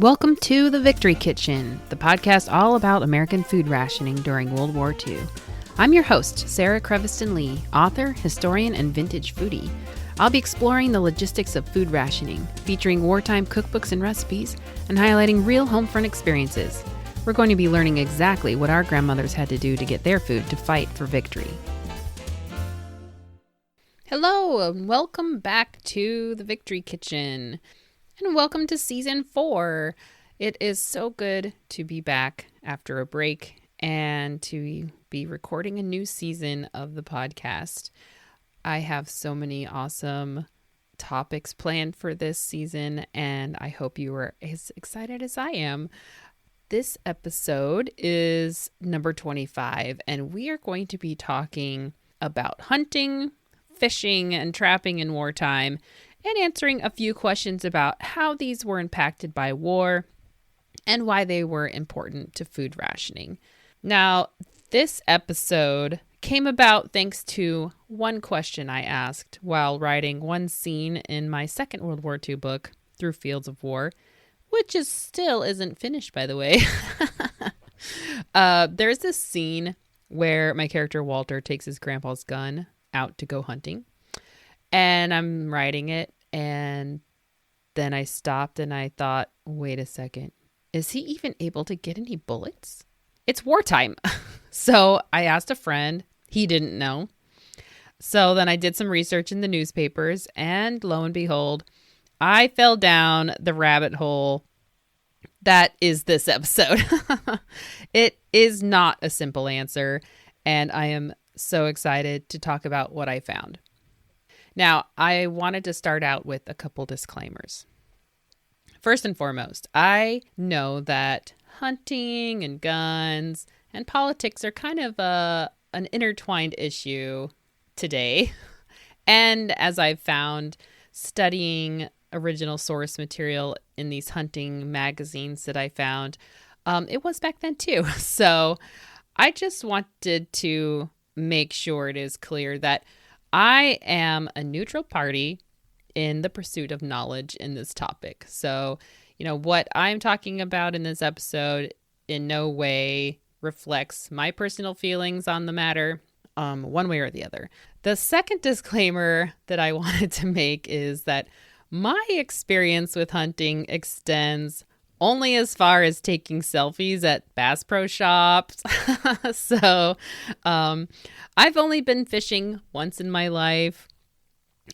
Welcome to The Victory Kitchen, the podcast all about American food rationing during World War II. I'm your host, Sarah Creviston Lee, author, historian, and vintage foodie. I'll be exploring the logistics of food rationing, featuring wartime cookbooks and recipes, and highlighting real home front experiences. We're going to be learning exactly what our grandmothers had to do to get their food to fight for victory. Hello, and welcome back to The Victory Kitchen. And welcome to Season 4. It is so good to be back after a break and to be recording a new season of the podcast. I have so many awesome topics planned for this season, and I hope you are as excited as I am. This episode is number 25, and we are going to be talking about hunting, fishing, and trapping in wartime, and answering a few questions about how these were impacted by war and why they were important to food rationing. Now, this episode came about thanks to one question I asked while writing one scene in my second World War II book, Through Fields of War, which still isn't finished, by the way. There's this scene where my character Walter takes his grandpa's gun out to go hunting. And I'm writing it, and then I stopped and I thought, wait a second, is he even able to get any bullets? It's wartime. So I asked a friend. He didn't know. So then I did some research in the newspapers, and lo and behold, I fell down the rabbit hole that is this episode. It is not a simple answer, and I am so excited to talk about what I found. Now, I wanted to start out with a couple disclaimers. First and foremost, I know that hunting and guns and politics are kind of an intertwined issue today. And as I've found studying original source material in these hunting magazines that I found, it was back then too. So I just wanted to make sure it is clear that I am a neutral party in the pursuit of knowledge in this topic. So, what I'm talking about in this episode in no way reflects my personal feelings on the matter, one way or the other. The second disclaimer that I wanted to make is that my experience with hunting extends only as far as taking selfies at Bass Pro Shops. So I've only been fishing once in my life.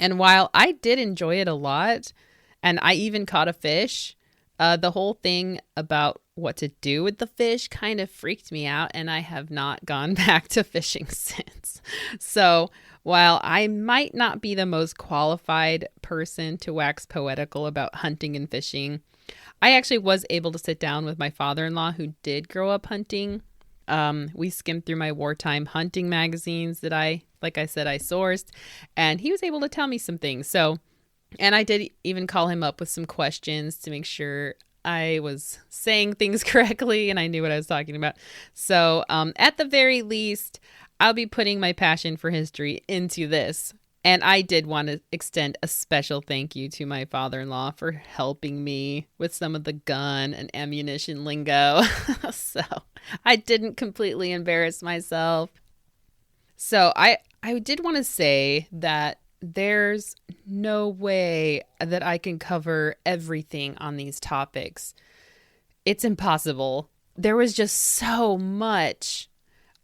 And while I did enjoy it a lot, and I even caught a fish, the whole thing about what to do with the fish kind of freaked me out, and I have not gone back to fishing since. So while I might not be the most qualified person to wax poetical about hunting and fishing, I actually was able to sit down with my father-in-law who did grow up hunting. We skimmed through my wartime hunting magazines that like I said, I sourced, and he was able to tell me some things. So, and I did even call him up with some questions to make sure I was saying things correctly and I knew what I was talking about. So, at the very least, I'll be putting my passion for history into this. And I did want to extend a special thank you to my father-in-law for helping me with some of the gun and ammunition lingo. So I didn't completely embarrass myself. So I did want to say that there's no way that I can cover everything on these topics. It's impossible. There was just so much.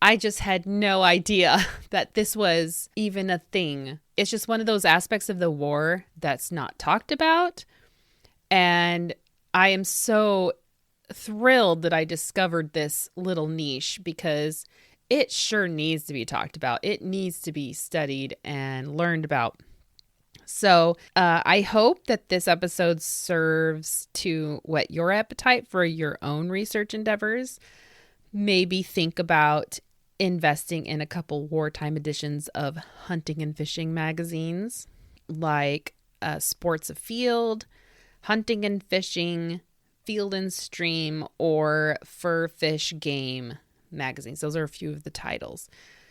I just had no idea that this was even a thing. It's just one of those aspects of the war that's not talked about. And I am so thrilled that I discovered this little niche because it sure needs to be talked about. It needs to be studied and learned about. So I hope that this episode serves to whet your appetite for your own research endeavors. Maybe think about investing in a couple wartime editions of hunting and fishing magazines like Sports Afield, Hunting and Fishing, Field and Stream, or Fur Fish Game magazines. Those are a few of the titles.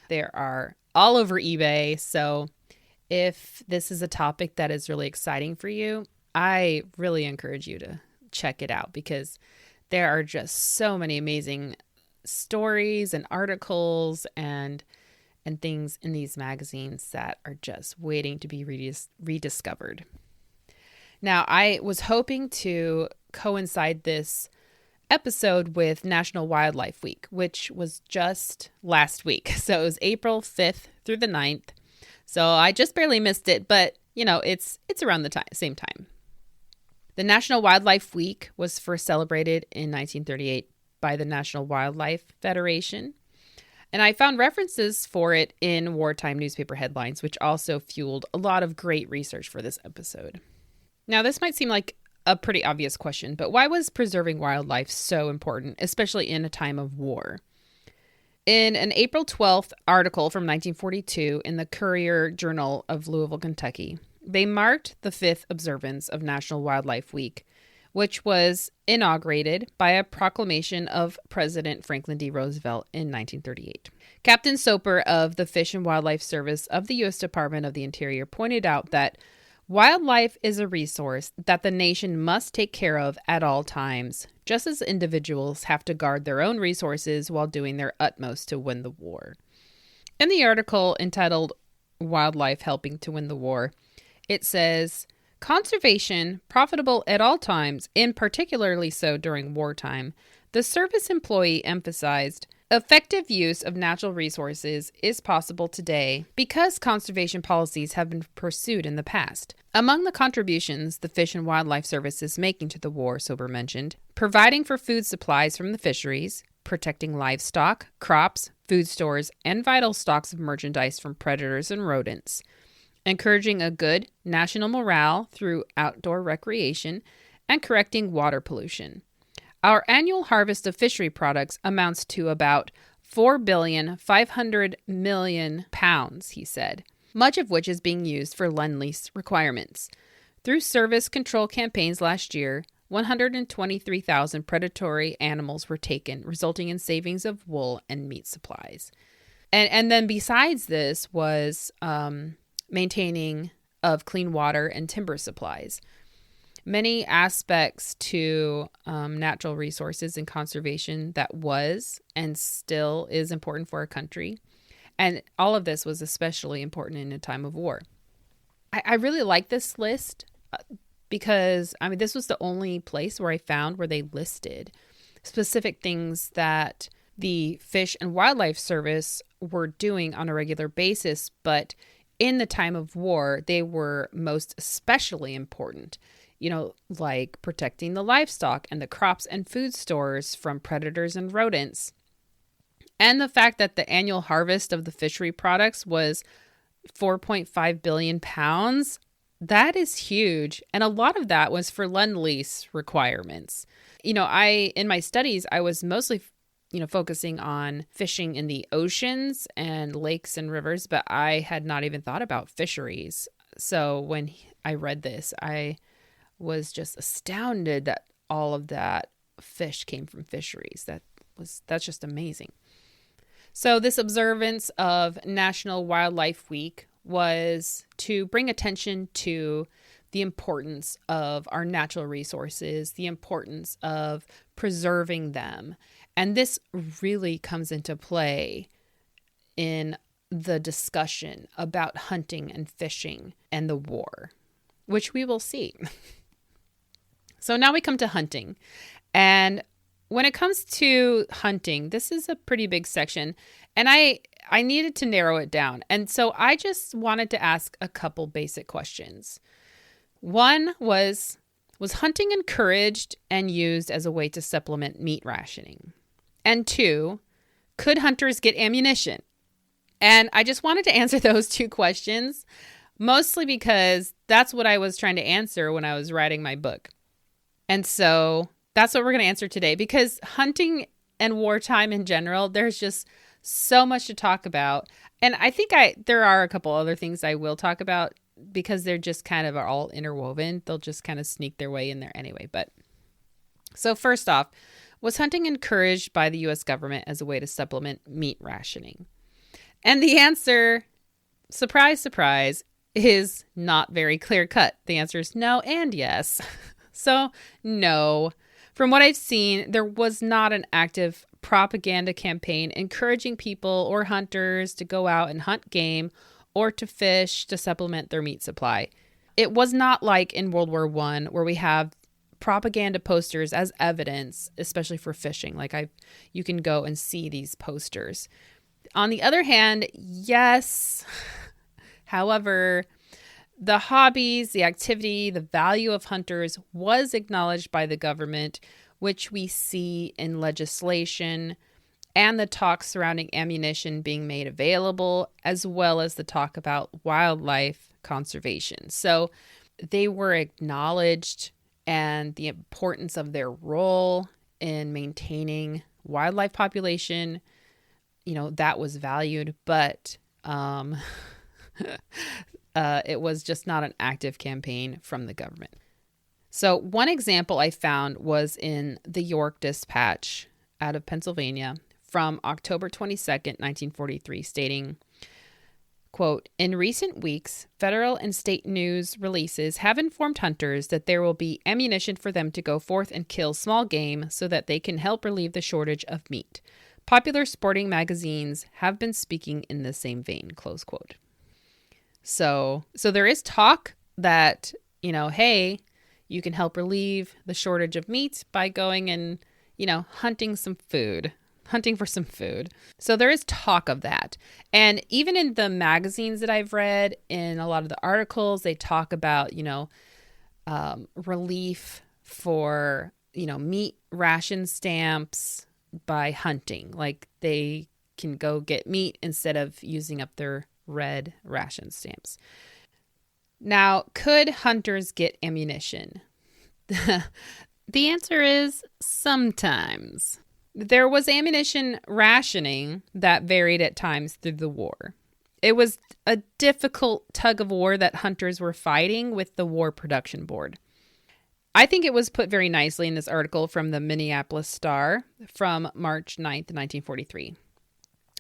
There are all over eBay. So if this is a topic that is really exciting for you, I really encourage you to check it out because there are just so many amazing stories and articles and things in these magazines that are just waiting to be rediscovered. Now, I was hoping to coincide this episode with National Wildlife Week, which was just last week. So it was April 5th through the 9th. So I just barely missed it, but it's around the same time. The National Wildlife Week was first celebrated in 1938 by the National Wildlife Federation. And I found references for it in wartime newspaper headlines, which also fueled a lot of great research for this episode. Now, this might seem like a pretty obvious question, but why was preserving wildlife so important, especially in a time of war? In an April 12th article from 1942 in the Courier Journal of Louisville, Kentucky, they marked the 5th observance of National Wildlife Week, which was inaugurated by a proclamation of President Franklin D. Roosevelt in 1938. Captain Soper of the Fish and Wildlife Service of the U.S. Department of the Interior pointed out that wildlife is a resource that the nation must take care of at all times, just as individuals have to guard their own resources while doing their utmost to win the war. In the article entitled Wildlife Helping to Win the War, it says, conservation, profitable at all times, and particularly so during wartime, the service employee emphasized, effective use of natural resources is possible today because conservation policies have been pursued in the past. Among the contributions the Fish and Wildlife Service is making to the war, Sober mentioned, providing for food supplies from the fisheries, protecting livestock, crops, food stores, and vital stocks of merchandise from predators and rodents, encouraging a good national morale through outdoor recreation, and correcting water pollution. Our annual harvest of fishery products amounts to about 4,500,000,000 pounds, he said, much of which is being used for Lend-Lease requirements. Through service control campaigns last year, 123,000 predatory animals were taken, resulting in savings of wool and meat supplies. And then besides this was maintaining of clean water and timber supplies. Many aspects to natural resources and conservation that was and still is important for our country. And all of this was especially important in a time of war. I really like this list because, this was the only place where I found where they listed specific things that the Fish and Wildlife Service were doing on a regular basis, but in the time of war, they were most especially important, like protecting the livestock and the crops and food stores from predators and rodents. And the fact that the annual harvest of the fishery products was 4.5 billion pounds, that is huge. And a lot of that was for Lend-Lease requirements. In my studies, I was mostly focusing on fishing in the oceans and lakes and rivers, but I had not even thought about fisheries. So when I read this, I was just astounded that all of that fish came from fisheries. That's just amazing. So this observance of National Wildlife Week was to bring attention to the importance of our natural resources, the importance of preserving them. And this really comes into play in the discussion about hunting and fishing and the war, which we will see. So now we come to hunting. And when it comes to hunting, this is a pretty big section. And I needed to narrow it down. And so I just wanted to ask a couple basic questions. One was hunting encouraged and used as a way to supplement meat rationing? And two, could hunters get ammunition? And I just wanted to answer those two questions, mostly because that's what I was trying to answer when I was writing my book. And so that's what we're going to answer today, because hunting and wartime in general, there's just so much to talk about. And I think there are a couple other things I will talk about because they're just kind of all interwoven. They'll just kind of sneak their way in there anyway. But so first off, was hunting encouraged by the U.S. government as a way to supplement meat rationing? And the answer, surprise, surprise, is not very clear cut. The answer is no and yes. So, no. From what I've seen, there was not an active propaganda campaign encouraging people or hunters to go out and hunt game or to fish to supplement their meat supply. It was not like in World War I, where we have propaganda posters as evidence, especially for fishing. You can go and see these posters. On the other hand, yes. However, the hobbies, the activity, the value of hunters was acknowledged by the government, which we see in legislation and the talk surrounding ammunition being made available, as well as the talk about wildlife conservation. So they were acknowledged, and the importance of their role in maintaining wildlife population, that was valued, but it was just not an active campaign from the government. So one example I found was in the York Dispatch out of Pennsylvania from October 22nd, 1943, stating, quote, "In recent weeks, federal and state news releases have informed hunters that there will be ammunition for them to go forth and kill small game so that they can help relieve the shortage of meat. Popular sporting magazines have been speaking in the same vein," close quote. So there is talk that, hey, you can help relieve the shortage of meat by going and, hunting for some food. So there is talk of that. And even in the magazines that I've read, in a lot of the articles, they talk about, relief for, meat ration stamps by hunting. Like they can go get meat instead of using up their red ration stamps. Now, could hunters get ammunition? The answer is sometimes. There was ammunition rationing that varied at times through the war. It was a difficult tug of war that hunters were fighting with the War Production Board. I think it was put very nicely in this article from the Minneapolis Star from March 9th, 1943.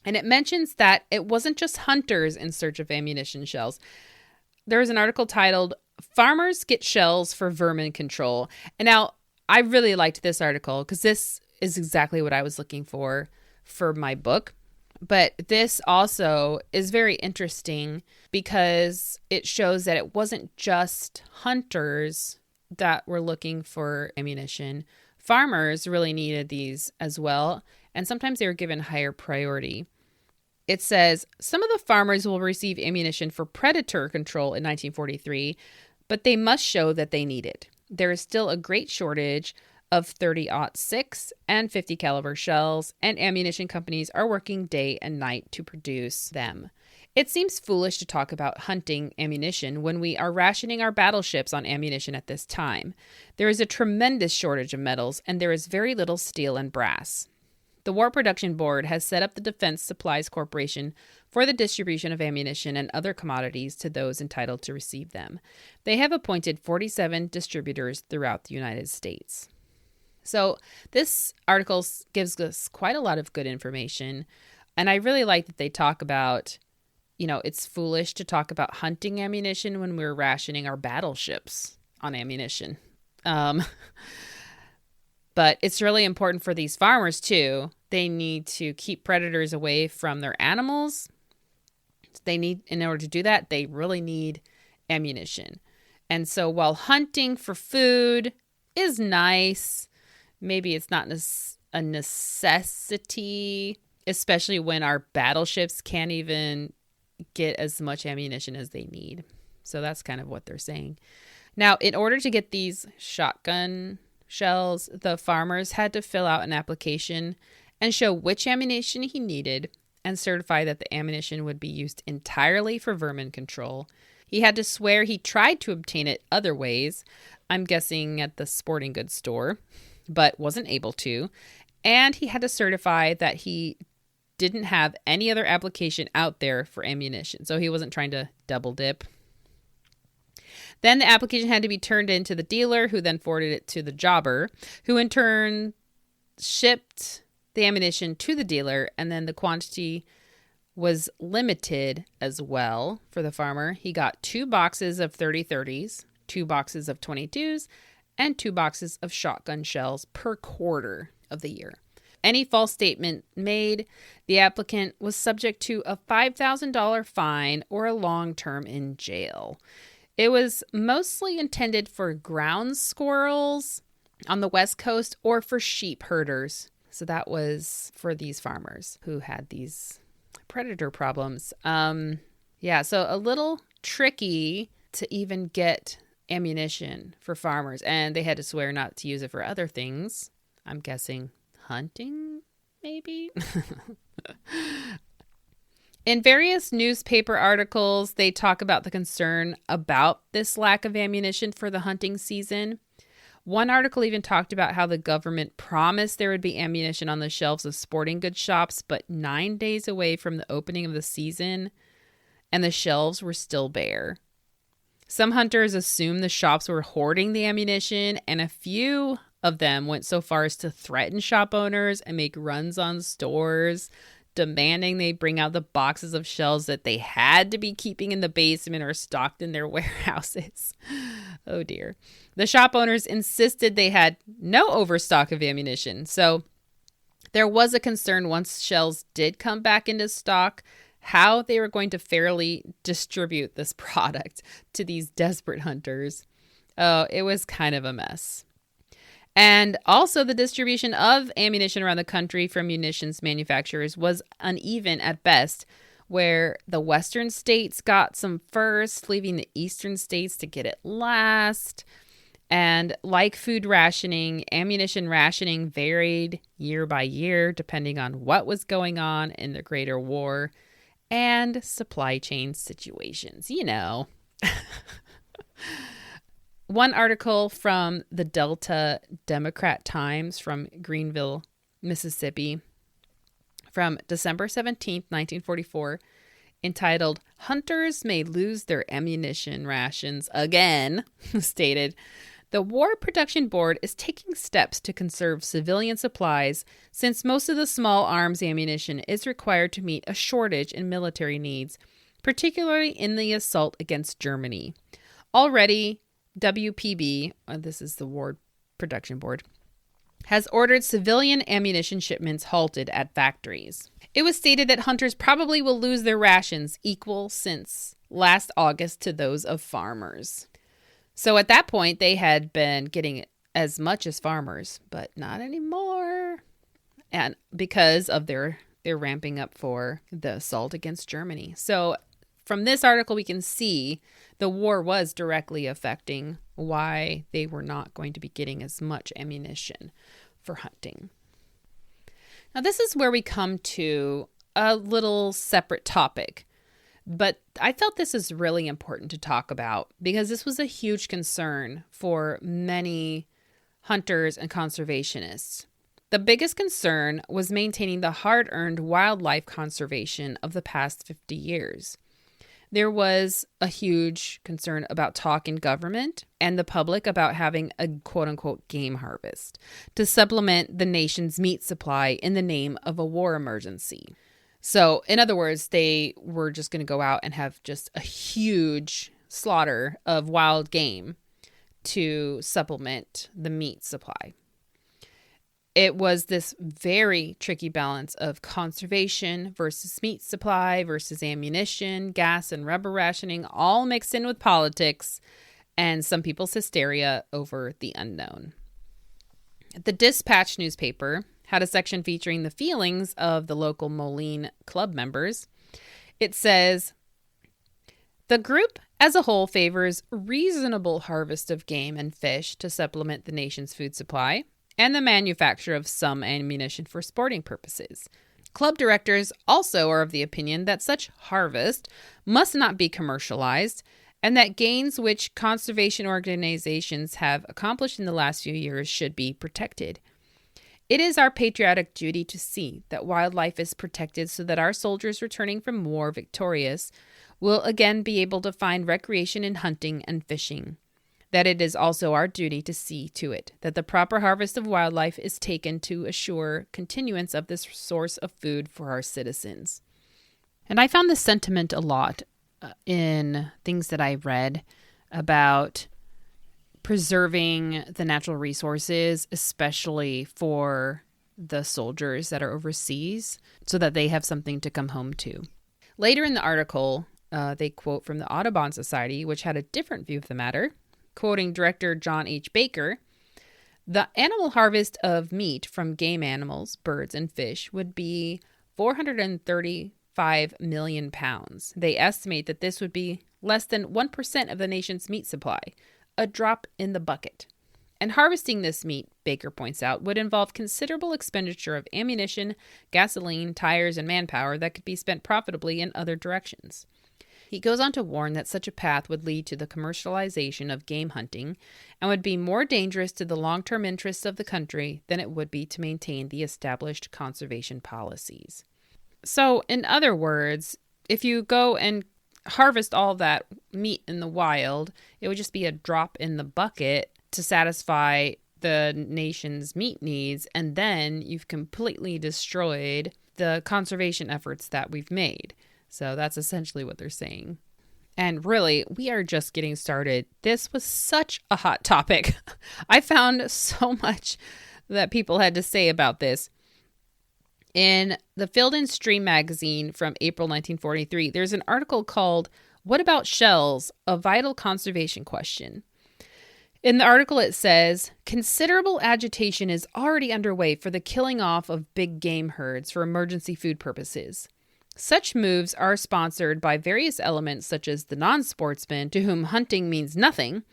And it mentions that it wasn't just hunters in search of ammunition shells. There was an article titled, "Farmers Get Shells for Vermin Control." And now, I really liked this article because this is exactly what I was looking for my book. But this also is very interesting because it shows that it wasn't just hunters that were looking for ammunition. Farmers really needed these as well, and sometimes they were given higher priority. It says, some of the farmers will receive ammunition for predator control in 1943, but they must show that they need it. There is still a great shortage of 30-06 and 50 caliber shells, and ammunition companies are working day and night to produce them. It seems foolish to talk about hunting ammunition when we are rationing our battleships on ammunition at this time. There is a tremendous shortage of metals, and there is very little steel and brass. The War Production Board has set up the Defense Supplies Corporation for the distribution of ammunition and other commodities to those entitled to receive them. They have appointed 47 distributors throughout the United States. So this article gives us quite a lot of good information, and I really like that they talk about, it's foolish to talk about hunting ammunition when we're rationing our battleships on ammunition. But it's really important for these farmers, too. They need to keep predators away from their animals. In order to do that, they really need ammunition. And so while hunting for food is nice, maybe it's not a necessity, especially when our battleships can't even get as much ammunition as they need. So that's kind of what they're saying. Now, in order to get these shotgun shells, the farmers had to fill out an application and show which ammunition he needed and certify that the ammunition would be used entirely for vermin control. He had to swear he tried to obtain it other ways, I'm guessing at the sporting goods store, but wasn't able to. And he had to certify that he didn't have any other application out there for ammunition. So he wasn't trying to double dip. Then the application had to be turned in to the dealer, who then forwarded it to the jobber, who in turn shipped the ammunition to the dealer, and then the quantity was limited as well for the farmer. He got 2 boxes of 30-30s, 2 boxes of 22s, and 2 boxes of shotgun shells per quarter of the year. Any false statement made, the applicant was subject to a $5,000 fine or a long term in jail. It was mostly intended for ground squirrels on the West Coast or for sheep herders. So that was for these farmers who had these predator problems. So a little tricky to even get ammunition for farmers, and they had to swear not to use it for other things. I'm guessing hunting, maybe? In various newspaper articles, they talk about the concern about this lack of ammunition for the hunting season. One article even talked about how the government promised there would be ammunition on the shelves of sporting goods shops, but 9 days away from the opening of the season, and the shelves were still bare. Some hunters assumed the shops were hoarding the ammunition, and a few of them went so far as to threaten shop owners and make runs on stores, demanding they bring out the boxes of shells that they had to be keeping in the basement or stocked in their warehouses. Oh dear. The shop owners insisted they had no overstock of ammunition. So there was a concern once shells did come back into stock, how they were going to fairly distribute this product to these desperate hunters. Oh, it was kind of a mess. And also the distribution of ammunition around the country from munitions manufacturers was uneven at best, where the western states got some first, leaving the eastern states to get it last. And like food rationing, ammunition rationing varied year by year depending on what was going on in the Greater War and supply chain situations, One article from the Delta Democrat Times from Greenville, Mississippi, from December 17th, 1944, entitled, "Hunters May Lose Their Ammunition Rations Again," stated, "The War Production Board is taking steps to conserve civilian supplies since most of the small arms ammunition is required to meet a shortage in military needs, particularly in the assault against Germany. Already, WPB, this is the War Production Board, has ordered civilian ammunition shipments halted at factories. It was stated that hunters probably will lose their rations equal since last August to those of farmers." So at that point, they had been getting as much as farmers, but not anymore. And because of their ramping up for the assault against Germany. So from this article, we can see the war was directly affecting why they were not going to be getting as much ammunition for hunting. Now, this is where we come to a little separate topic, but I felt this is really important to talk about because this was a huge concern for many hunters and conservationists. The biggest concern was maintaining the hard-earned wildlife conservation of the past 50 years. There was a huge concern about talk in government and the public about having a quote-unquote game harvest to supplement the nation's meat supply in the name of a war emergency. So, in other words, they were just going to go out and have just a huge slaughter of wild game to supplement the meat supply. It was this very tricky balance of conservation versus meat supply versus ammunition, gas, and rubber rationing, all mixed in with politics and some people's hysteria over the unknown. The Dispatch newspaper had a section featuring the feelings of the local Moline Club members. It says, "The group as a whole favors reasonable harvest of game and fish to supplement the nation's food supply and the manufacture of some ammunition for sporting purposes. Club directors also are of the opinion that such harvest must not be commercialized and that gains which conservation organizations have accomplished in the last few years should be protected. It is our patriotic duty to see that wildlife is protected so that our soldiers returning from war victorious will again be able to find recreation in hunting and fishing. That it is also our duty to see to it that the proper harvest of wildlife is taken to assure continuance of this source of food for our citizens." And I found this sentiment a lot in things that I read about preserving the natural resources, especially for the soldiers that are overseas, so that they have something to come home to. Later in the article, they quote from the Audubon Society, which had a different view of the matter, quoting director John H. Baker. The animal harvest of meat from game animals, birds, and fish would be 435 million pounds. They estimate that this would be less than 1% of the nation's meat supply, a drop in the bucket. And harvesting this meat, Baker points out, would involve considerable expenditure of ammunition, gasoline, tires, and manpower that could be spent profitably in other directions. He goes on to warn that such a path would lead to the commercialization of game hunting and would be more dangerous to the long-term interests of the country than it would be to maintain the established conservation policies. So, in other words, if you go and harvest all that meat in the wild, it would just be a drop in the bucket to satisfy the nation's meat needs, and then you've completely destroyed the conservation efforts that we've made. So that's essentially what they're saying. And really, we are just getting started. This was such a hot topic. I found so much that people had to say about this. In the Field and Stream magazine from April 1943, there's an article called "What About Shells? A Vital Conservation Question." In the article, it says, considerable agitation is already underway for the killing off of big game herds for emergency food purposes. Such moves are sponsored by various elements such as the non-sportsman to whom hunting means nothing,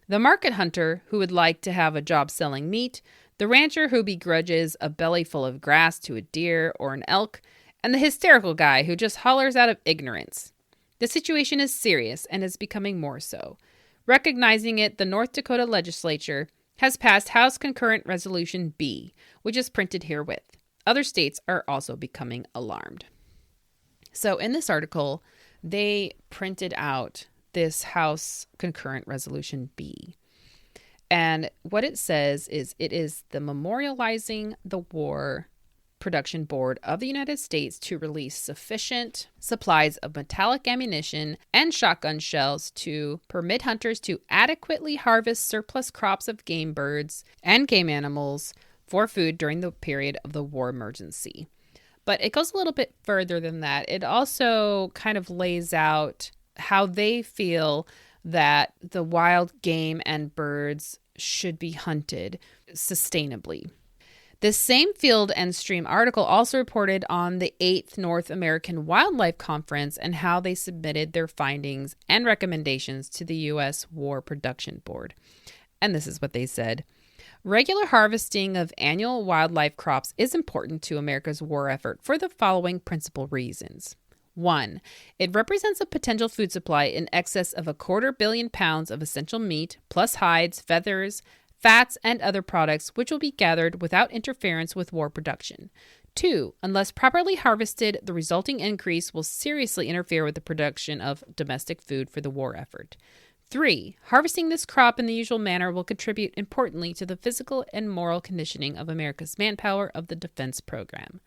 the market hunter who would like to have a job selling meat, the rancher who begrudges a belly full of grass to a deer or an elk, and the hysterical guy who just hollers out of ignorance. The situation is serious and is becoming more so. Recognizing it, the North Dakota legislature has passed House Concurrent Resolution B, which is printed herewith. Other states are also becoming alarmed. So in this article, they printed out this House Concurrent Resolution B. And what it says is it is the Memorializing the War Production Board of the United States to release sufficient supplies of metallic ammunition and shotgun shells to permit hunters to adequately harvest surplus crops of game birds and game animals for food during the period of the war emergency. But it goes a little bit further than that. It also kind of lays out how they feel that the wild game and birds should be hunted sustainably. This same Field and Stream article also reported on the 8th North American Wildlife Conference and how they submitted their findings and recommendations to the U.S. War Production Board. And this is what they said. Regular harvesting of annual wildlife crops is important to America's war effort for the following principal reasons. 1. It represents a potential food supply in excess of 250 million pounds of essential meat, plus hides, feathers, fats, and other products which will be gathered without interference with war production. 2. Unless properly harvested, the resulting increase will seriously interfere with the production of domestic food for the war effort. 3. Harvesting this crop in the usual manner will contribute importantly to the physical and moral conditioning of America's manpower of the defense program.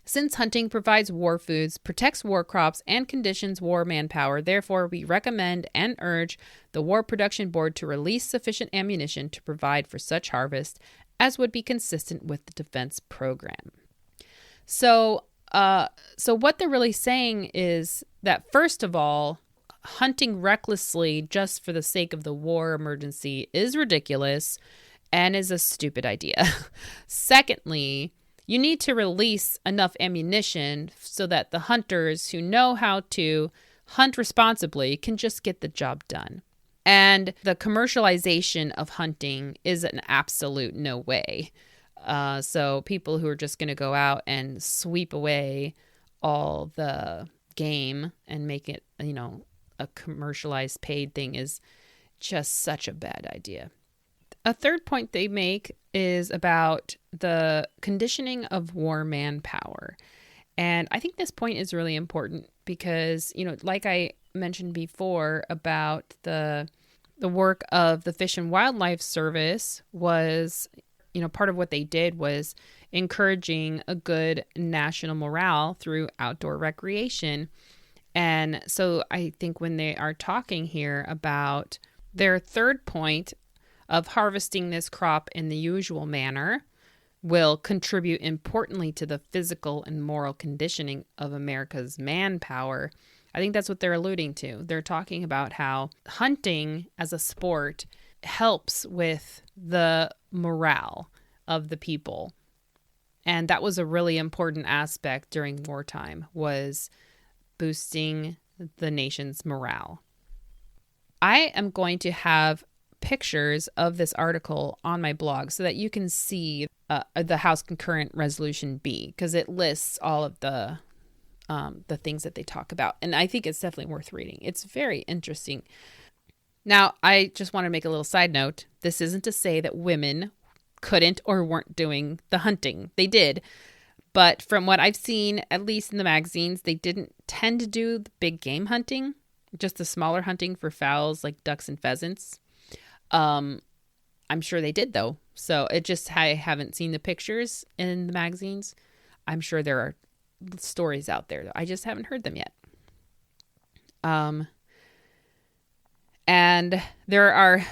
Since hunting provides war foods, protects war crops, and conditions war manpower, therefore we recommend and urge the War Production Board to release sufficient ammunition to provide for such harvest as would be consistent with the defense program. So what they're really saying is that, first of all, hunting recklessly just for the sake of the war emergency is ridiculous and is a stupid idea. Secondly, you need to release enough ammunition so that the hunters who know how to hunt responsibly can just get the job done. And the commercialization of hunting is an absolute no way. So people who are just going to go out and sweep away all the game and make it, a commercialized paid thing is just such a bad idea. A third point they make is about the conditioning of war manpower. And I think this point is really important because, like I mentioned before about the work of the Fish and Wildlife Service was, part of what they did was encouraging a good national morale through outdoor recreation. And so I think when they are talking here about their third point of harvesting this crop in the usual manner will contribute importantly to the physical and moral conditioning of America's manpower. I think that's what they're alluding to. They're talking about how hunting as a sport helps with the morale of the people. And that was a really important aspect during wartime, was boosting the nation's morale. I am going to have pictures of this article on my blog so that you can see the House Concurrent Resolution B, because it lists all of the things that they talk about. And I think it's definitely worth reading. It's very interesting. Now, I just want to make a little side note. This isn't to say that women couldn't or weren't doing the hunting. They did. But from what I've seen, at least in the magazines, they didn't tend to do the big game hunting, just the smaller hunting for fowls like ducks and pheasants. I'm sure they did, though. So I haven't seen the pictures in the magazines. I'm sure there are stories out there. I just haven't heard them yet. And there are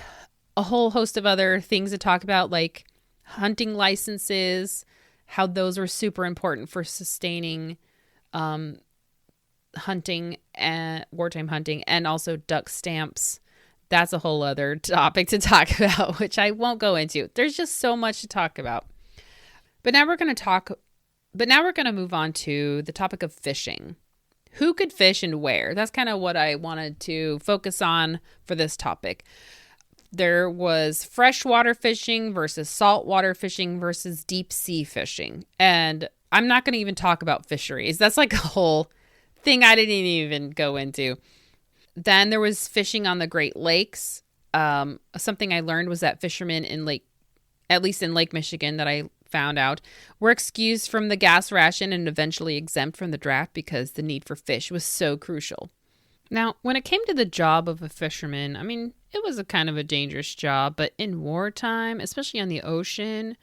a whole host of other things to talk about, like hunting licenses, how those were super important for sustaining hunting and wartime hunting, and also duck stamps. That's a whole other topic to talk about, which I won't go into. There's just so much to talk about. But now we're going to move on to the topic of fishing. Who could fish and where? That's kind of what I wanted to focus on for this topic. There was freshwater fishing versus saltwater fishing versus deep sea fishing. And I'm not going to even talk about fisheries. That's like a whole thing I didn't even go into. Then there was fishing on the Great Lakes. Something I learned was that fishermen at least in Lake Michigan that I found out, were excused from the gas ration and eventually exempt from the draft because the need for fish was so crucial. Now, when it came to the job of a fisherman, I mean, it was a kind of a dangerous job, but in wartime, especially on the ocean,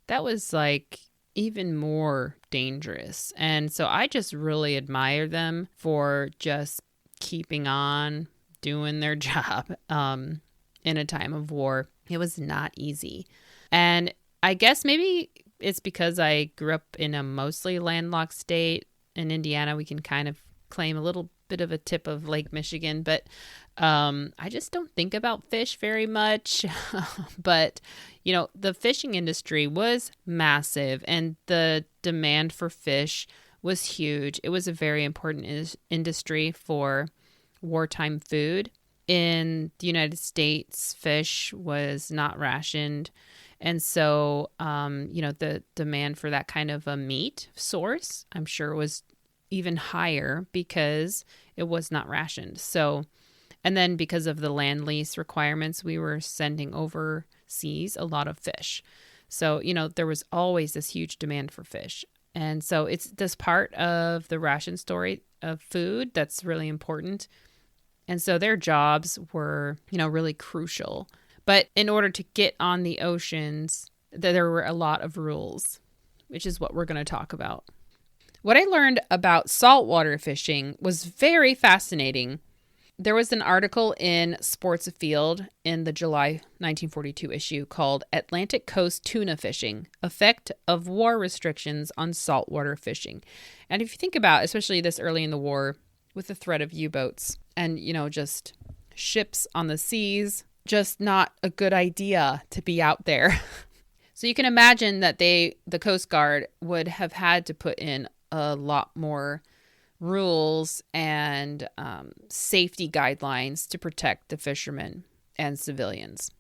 that was like even more dangerous. And so I just really admire them for just keeping on doing their job in a time of war. It was not easy. And I guess maybe it's because I grew up in a mostly landlocked state. In Indiana, we can kind of claim a little bit of a tip of Lake Michigan, but I just don't think about fish very much. But, the fishing industry was massive and the demand for fish was huge. It was a very important industry for wartime food. In the United States, fish was not rationed. And so, the demand for that kind of a meat source, I'm sure, was even higher because it was not rationed. So, and then because of the land lease requirements, we were sending overseas a lot of fish. So, there was always this huge demand for fish. And so it's this part of the ration story of food that's really important. And so their jobs were, really crucial. But in order to get on the oceans, there were a lot of rules, which is what we're going to talk about. What I learned about saltwater fishing was very fascinating. There was an article in Sports Afield in the July 1942 issue called Atlantic Coast Tuna Fishing, Effect of War Restrictions on Saltwater Fishing. And if you think about, especially this early in the war, with the threat of U-boats and, just ships on the seas, just not a good idea to be out there. So you can imagine that the Coast Guard would have had to put in a lot more rules and safety guidelines to protect the fishermen and civilians.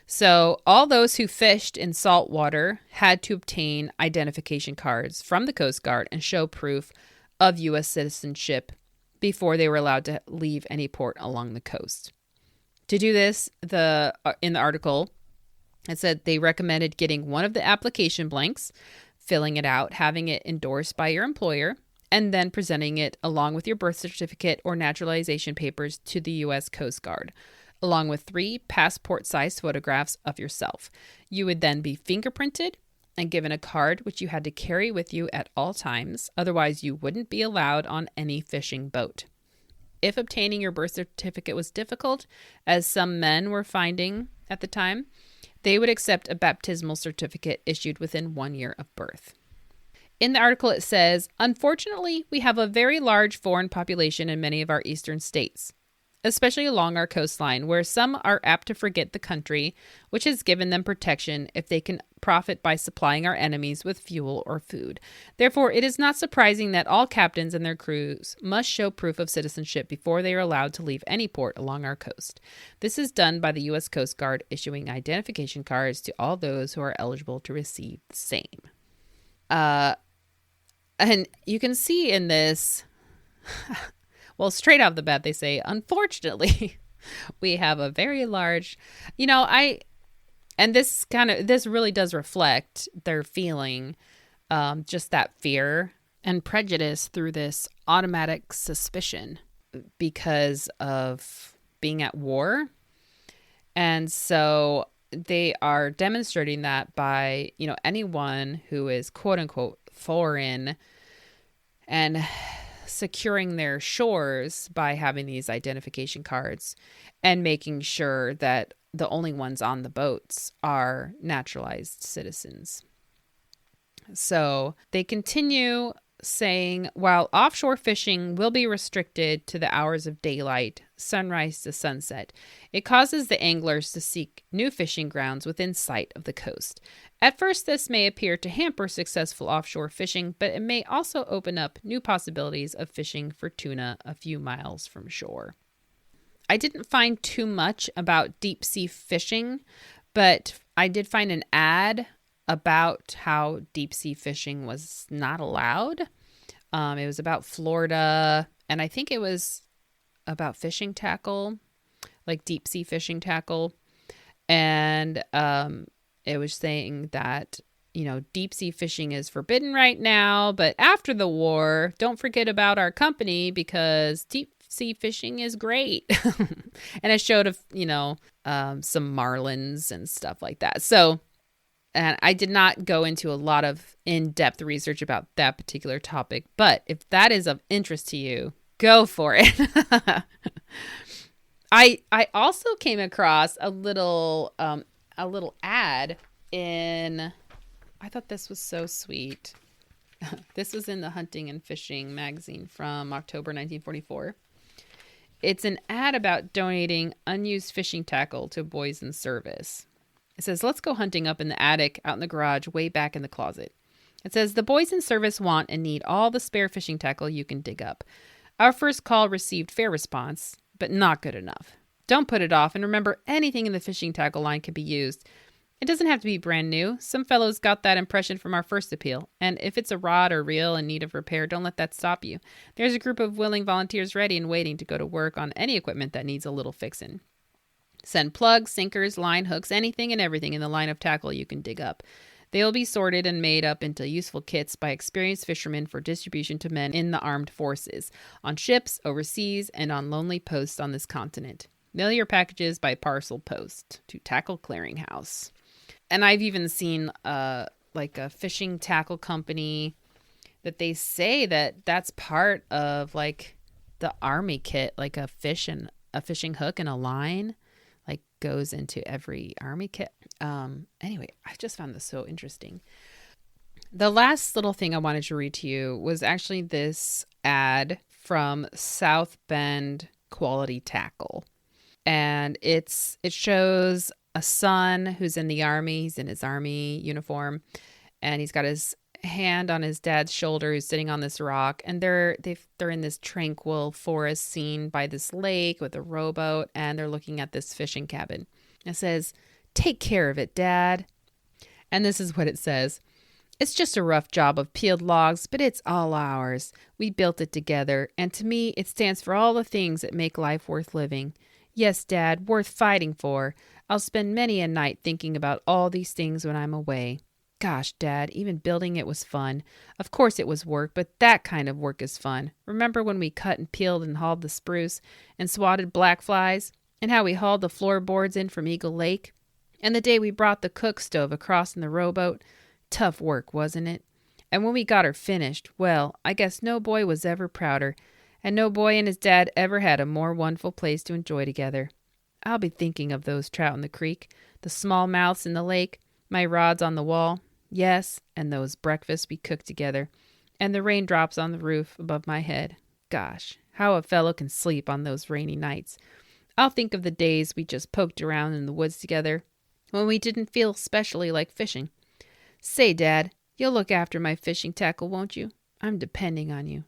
So all those who fished in saltwater had to obtain identification cards from the Coast Guard and show proof of U.S. citizenship before they were allowed to leave any port along the coast. To do this, in the article, it said they recommended getting one of the application blanks, filling it out, having it endorsed by your employer, and then presenting it along with your birth certificate or naturalization papers to the U.S. Coast Guard, along with 3 passport-sized photographs of yourself. You would then be fingerprinted and given a card which you had to carry with you at all times. Otherwise, you wouldn't be allowed on any fishing boat. If obtaining your birth certificate was difficult, as some men were finding at the time, they would accept a baptismal certificate issued within 1 year of birth. In the article, it says, unfortunately, we have a very large foreign population in many of our eastern states, especially along our coastline, where some are apt to forget the country, which has given them protection if they can profit by supplying our enemies with fuel or food. Therefore, it is not surprising that all captains and their crews must show proof of citizenship before they are allowed to leave any port along our coast. This is done by the U.S. Coast Guard issuing identification cards to all those who are eligible to receive the same. And you can see in this, well, straight off the bat, they say, unfortunately, we have a very large, and this really does reflect their feeling, just that fear and prejudice through this automatic suspicion because of being at war. And so they are demonstrating that by, anyone who is quote unquote foreign and securing their shores by having these identification cards and making sure that the only ones on the boats are naturalized citizens. So they continue saying, while offshore fishing will be restricted to the hours of daylight, sunrise to sunset, it causes the anglers to seek new fishing grounds within sight of the coast. At first, this may appear to hamper successful offshore fishing, but it may also open up new possibilities of fishing for tuna a few miles from shore. I didn't find too much about deep sea fishing, but I did find an ad about how deep sea fishing was not allowed. It was about Florida, and I think it was about fishing tackle, like deep sea fishing tackle. And it was saying that, deep sea fishing is forbidden right now, but after the war, don't forget about our company because deep sea fishing is great. And it showed, some marlins and stuff like that. So, and I did not go into a lot of in-depth research about that particular topic, but if that is of interest to you, go for it. I also came across a little ad in, I thought this was so sweet. This was in the Hunting and Fishing magazine from October 1944. It's an ad about donating unused fishing tackle to boys in service. It says, let's go hunting up in the attic, out in the garage, way back in the closet. It says, the boys in service want and need all the spare fishing tackle you can dig up. Our first call received fair response, but not good enough. Don't put it off, and remember, anything in the fishing tackle line can be used. It doesn't have to be brand new. Some fellows got that impression from our first appeal, and if it's a rod or reel in need of repair, don't let that stop you. There's a group of willing volunteers ready and waiting to go to work on any equipment that needs a little fixin'. Send plugs, sinkers, line hooks, anything and everything in the line of tackle you can dig up. They will be sorted and made up into useful kits by experienced fishermen for distribution to men in the armed forces, on ships, overseas, and on lonely posts on this continent. Mail your packages by parcel post to Tackle Clearinghouse. And I've even seen a fishing tackle company that they say that that's part of like the army kit, like a fishing hook and a line. Goes into every army kit. Anyway, I just found this so interesting. The last little thing I wanted to read to you was actually this ad from South Bend Quality Tackle. And it shows a son who's in the army. He's in his army uniform, and he's got his hand on his dad's shoulder, who's sitting on this rock, and they're in this tranquil forest scene by this lake with a rowboat, and they're looking at this fishing cabin. It says, "Take care of it, Dad." And this is what it says. "It's just a rough job of peeled logs, but it's all ours. We built it together, and to me, it stands for all the things that make life worth living. Yes, Dad, worth fighting for. I'll spend many a night thinking about all these things when I'm away. Gosh, Dad, even building it was fun. Of course it was work, but that kind of work is fun. Remember when we cut and peeled and hauled the spruce and swatted black flies? And how we hauled the floorboards in from Eagle Lake? And the day we brought the cook stove across in the rowboat? Tough work, wasn't it? And when we got her finished, well, I guess no boy was ever prouder, and no boy and his dad ever had a more wonderful place to enjoy together. I'll be thinking of those trout in the creek, the smallmouths in the lake, my rods on the wall. Yes, and those breakfasts we cooked together, and the raindrops on the roof above my head. Gosh, how a fellow can sleep on those rainy nights. I'll think of the days we just poked around in the woods together, when we didn't feel especially like fishing. Say, Dad, you'll look after my fishing tackle, won't you? I'm depending on you.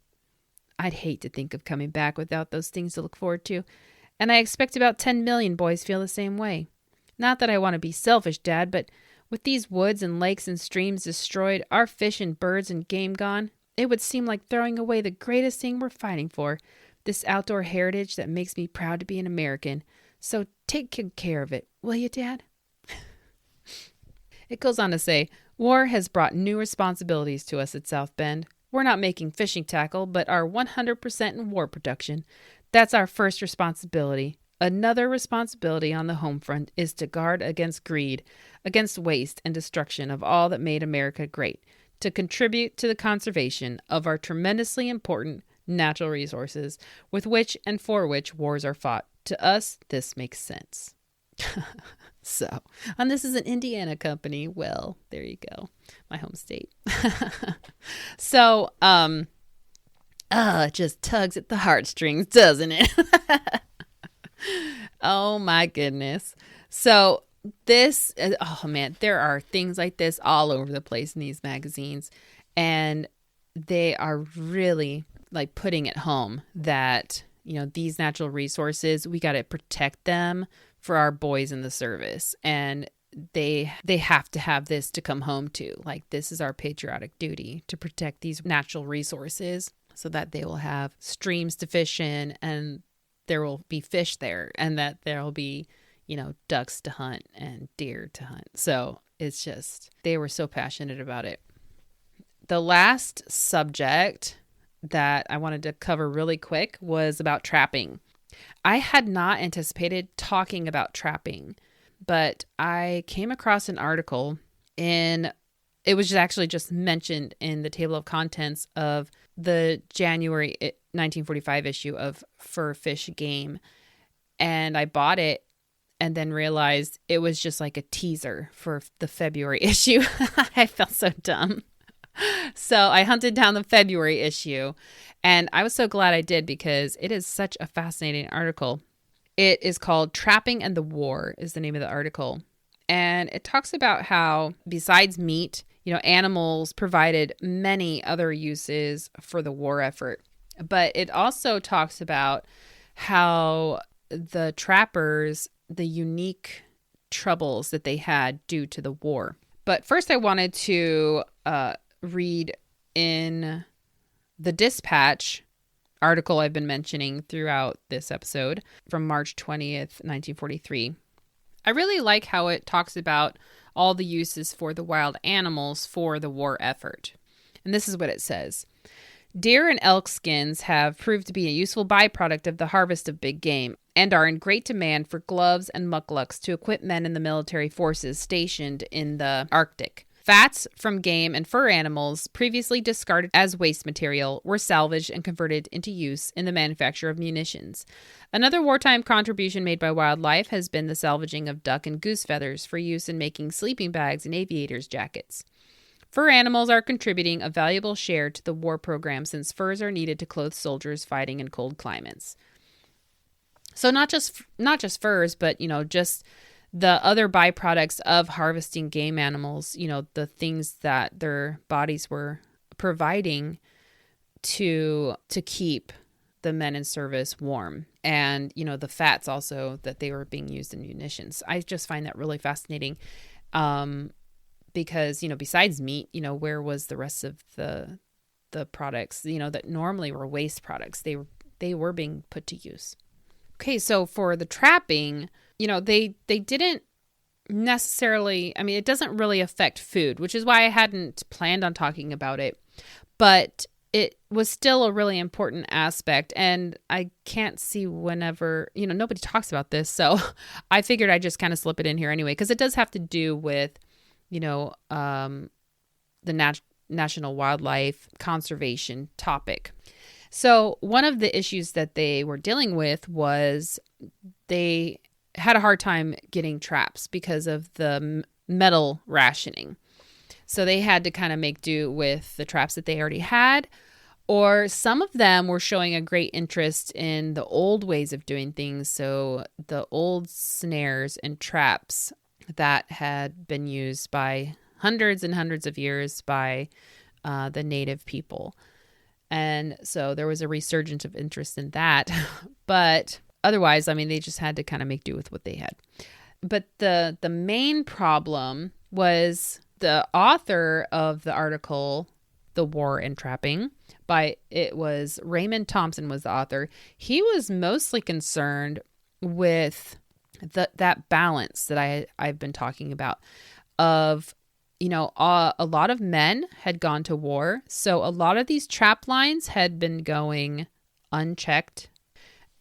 I'd hate to think of coming back without those things to look forward to, and I expect about 10 million boys feel the same way. Not that I want to be selfish, Dad, but with these woods and lakes and streams destroyed, our fish and birds and game gone, it would seem like throwing away the greatest thing we're fighting for, this outdoor heritage that makes me proud to be an American. So take good care of it, will you, Dad? It goes on to say, war has brought new responsibilities to us at South Bend. We're not making fishing tackle, but are 100% in war production. That's our first responsibility. Another responsibility on the home front is to guard against greed, against waste and destruction of all that made America great, to contribute to the conservation of our tremendously important natural resources with which and for which wars are fought. To us, this makes sense. So, and this is an Indiana company. Well, there you go. My home state. So, it just tugs at the heartstrings, doesn't it? Oh my goodness. So this, oh man, there are things like this all over the place in these magazines, and they are really like putting it home that, you know, these natural resources, we got to protect them for our boys in the service, and they have to have this to come home to. Like, this is our patriotic duty to protect these natural resources so that they will have streams to fish in, and there will be fish there, and that there will be, you know, ducks to hunt and deer to hunt. So it's just, they were so passionate about it. The last subject that I wanted to cover really quick was about trapping. I had not anticipated talking about trapping, but I came across an article it was actually just mentioned in the table of contents of the January 1945 issue of Fur, Fish, Game. And I bought it and then realized it was just like a teaser for the February issue. I felt so dumb. So I hunted down the February issue, and I was so glad I did because it is such a fascinating article. It is called Trapping and the War is the name of the article. And it talks about how, besides meat, you know, animals provided many other uses for the war effort. But it also talks about how the trappers, the unique troubles that they had due to the war. But first I wanted to read in the Dispatch article I've been mentioning throughout this episode from March 20th, 1943. I really like how it talks about all the uses for the wild animals for the war effort. And this is what it says. Deer and elk skins have proved to be a useful byproduct of the harvest of big game and are in great demand for gloves and mucklucks to equip men in the military forces stationed in the Arctic. Fats from game and fur animals previously discarded as waste material were salvaged and converted into use in the manufacture of munitions. Another wartime contribution made by wildlife has been the salvaging of duck and goose feathers for use in making sleeping bags and aviators' jackets. Fur animals are contributing a valuable share to the war program since furs are needed to clothe soldiers fighting in cold climates. So not just furs, but, you know, just the other byproducts of harvesting game animals, you know, the things that their bodies were providing to keep the men in service warm. And, you know, the fats also that they were being used in munitions. I just find that really fascinating because, you know, besides meat, you know, where was the rest of the products, you know, that normally were waste products? They were being put to use. Okay, so for the trapping, you know, they didn't necessarily, I mean, it doesn't really affect food, which is why I hadn't planned on talking about it, but it was still a really important aspect, and I can't see whenever, you know, nobody talks about this, so I figured I'd just kind of slip it in here anyway, because it does have to do with, you know, the National Wildlife Conservation topic. So one of the issues that they were dealing with was they had a hard time getting traps because of the metal rationing. So they had to kind of make do with the traps that they already had, or some of them were showing a great interest in the old ways of doing things. So the old snares and traps that had been used by hundreds and hundreds of years by the native people. And so there was a resurgence of interest in that. But otherwise, I mean, they just had to kind of make do with what they had. But the main problem was the author of the article, The War and Trapping, it was Raymond Thompson was the author. He was mostly concerned with that balance that I've been talking about of, a lot of men had gone to war. So a lot of these trap lines had been going unchecked.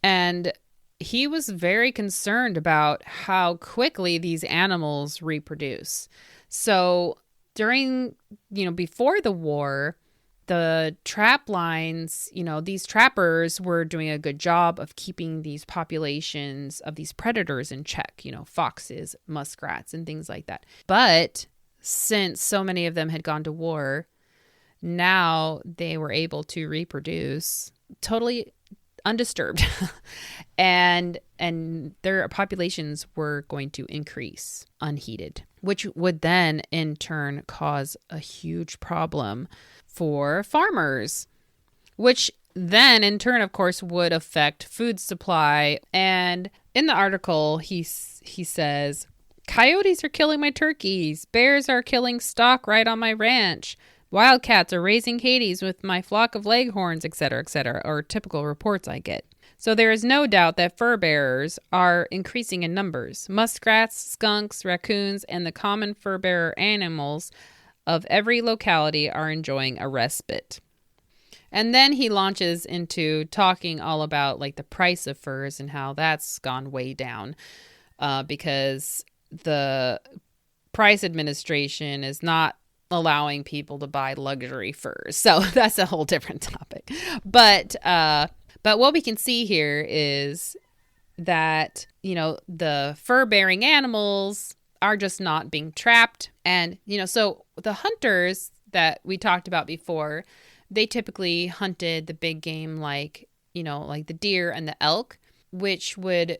And he was very concerned about how quickly these animals reproduce. So before the war, the trap lines, these trappers were doing a good job of keeping these populations of these predators in check, foxes, muskrats, and things like that. But since so many of them had gone to war, now they were able to reproduce totally undisturbed and their populations were going to increase unheeded, which would then in turn cause a huge problem for farmers, which then in turn, of course, would affect food supply. And in the article, he says, coyotes are killing my turkeys. Bears are killing stock right on my ranch. Wildcats are raising Hades with my flock of leghorns, etc., or typical reports I get. So there is no doubt that fur bearers are increasing in numbers. Muskrats, skunks, raccoons, and the common fur bearer animals of every locality are enjoying a respite. And then he launches into talking all about like the price of furs and how that's gone way down because the price administration is not allowing people to buy luxury furs. So that's a whole different topic. But what we can see here is that, the fur-bearing animals are just not being trapped. And, so the hunters that we talked about before, they typically hunted the big game like the deer and the elk, which would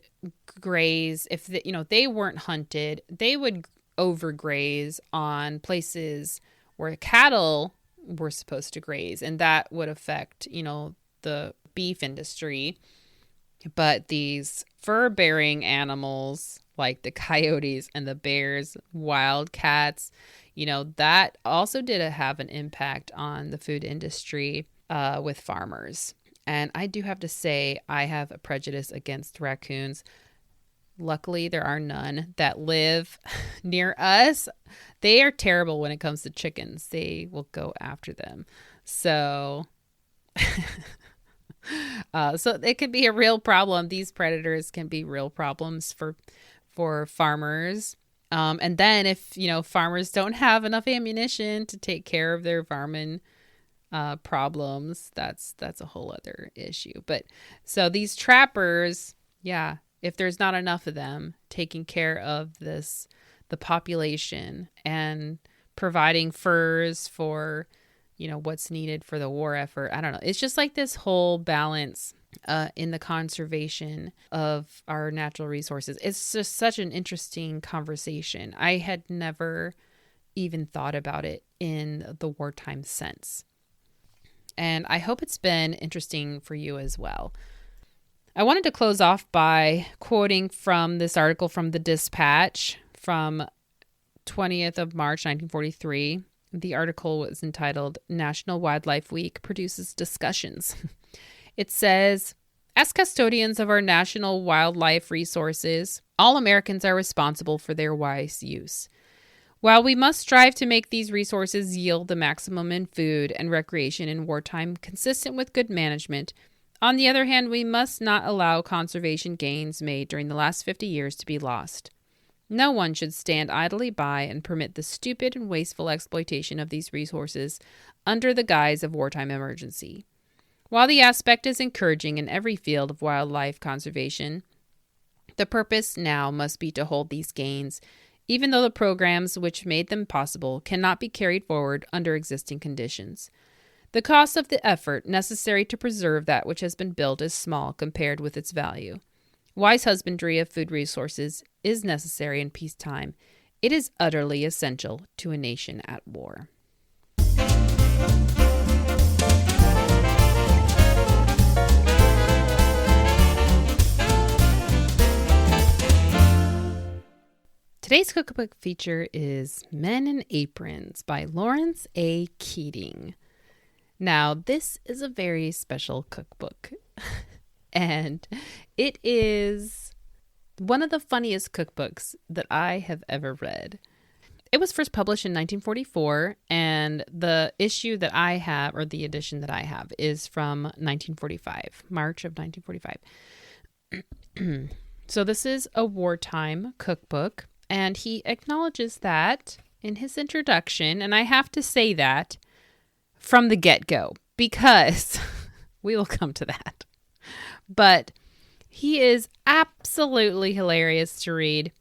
graze. If they weren't hunted, they would overgraze on places where cattle were supposed to graze, and that would affect the beef industry. But these fur-bearing animals like the coyotes and the bears, wildcats, that also did have an impact on the food industry with farmers. And I do have to say, I have a prejudice against raccoons. Luckily, there are none that live near us. They are terrible when it comes to chickens. They will go after them. So, so it can be a real problem. These predators can be real problems for farmers. And then if, farmers don't have enough ammunition to take care of their vermin problems, that's a whole other issue. But so these trappers, yeah, if there's not enough of them taking care of the population and providing furs for, what's needed for the war effort. I don't know. It's just like this whole balance in the conservation of our natural resources. It's just such an interesting conversation. I had never even thought about it in the wartime sense. And I hope it's been interesting for you as well. I wanted to close off by quoting from this article from the Dispatch from 20th of March, 1943. The article was entitled National Wildlife Week Produces Discussions. It says, as custodians of our national wildlife resources, all Americans are responsible for their wise use. While we must strive to make these resources yield the maximum in food and recreation in wartime consistent with good management, on the other hand, we must not allow conservation gains made during the last 50 years to be lost. No one should stand idly by and permit the stupid and wasteful exploitation of these resources under the guise of wartime emergency. While the aspect is encouraging in every field of wildlife conservation, The purpose now must be to hold these gains, even though the programs which made them possible cannot be carried forward under existing conditions. The cost of the effort necessary to preserve that which has been built is small compared with its value. Wise husbandry of food resources is necessary in peacetime. It is utterly essential to a nation at war. Today's cookbook feature is Men in Aprons by Lawrence A. Keating. Now, this is a very special cookbook, and it is one of the funniest cookbooks that I have ever read. It was first published in 1944, and the issue that I have, or the edition that I have, is from 1945, March of 1945. So this is a wartime cookbook. And he acknowledges that in his introduction, and I have to say that from the get-go, because we will come to that. But he is absolutely hilarious to read.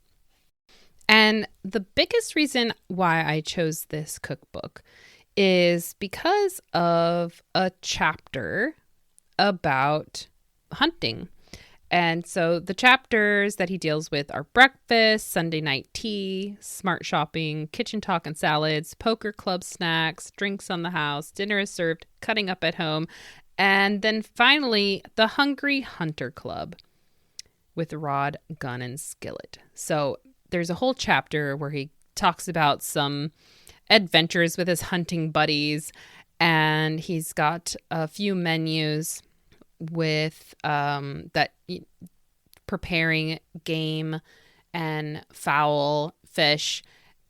And the biggest reason why I chose this cookbook is because of a chapter about hunting. And so the chapters that he deals with are breakfast, Sunday night tea, smart shopping, kitchen talk and salads, poker club snacks, drinks on the house, dinner is served, cutting up at home, and then finally the Hungry Hunter Club with rod, gun, and skillet. So there's a whole chapter where he talks about some adventures with his hunting buddies, and he's got a few menus with preparing game and fowl, fish,